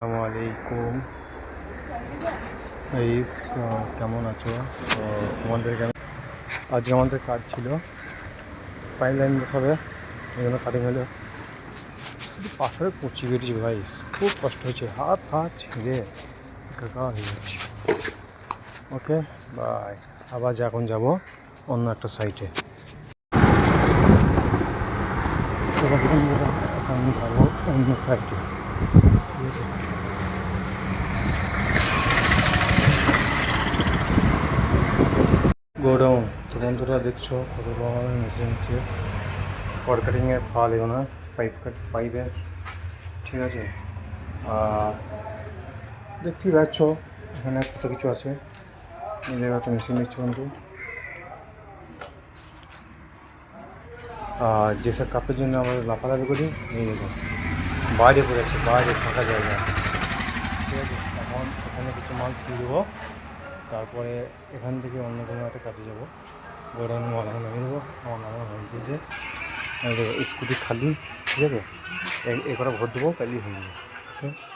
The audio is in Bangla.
আসসালামু আলাইকুম গাইস, তো কেমন আছো? তো আজকে আমাদের কাজ ছিল পাইপ লাইন বসাবে, এই জন্য কাটিং হলো। শুধু পাথরে পচি বেরিয়েছে গাইস, খুব কষ্ট হয়েছে, হাত ছিঁড়ে একাকার হয়ে যাচ্ছে। ওকে বাই, আবার এখন যাব অন্য একটা সাইটে। এখন যাবো অন্য সাইটে, ঠিক আছে? গোডাউন, তো বন্ধুরা দেখছো কত বড় মেশিন হচ্ছে, কড কাটিংয়ের ফাল এগুলো, পাইপের, ঠিক আছে? আর দেখতেই পাচ্ছ এখানে কত কিছু আছে। এই জায়গাটা মেশিন নিচ্ছে বন্ধু। আর যেসব কাপের জন্য আমরা লাফালাফি করি, এই দেখো বাইরে পড়েছে, বাইরে ফাঁকা জায়গা, ঠিক আছে? এখন এখানে কিছু মাল তুলে দেবো, তারপরে এখান থেকে অন্য কোনো একটা কাজে যাবো। গোডাউনে মাল এখন নামিয়ে দেবো। আমার নামা হয়ে গিয়েছে, স্কুটি খালি, ঠিক আছে? এ করে ভোট দেবো, তাহলেই হয়ে যাবে, ঠিক আছে?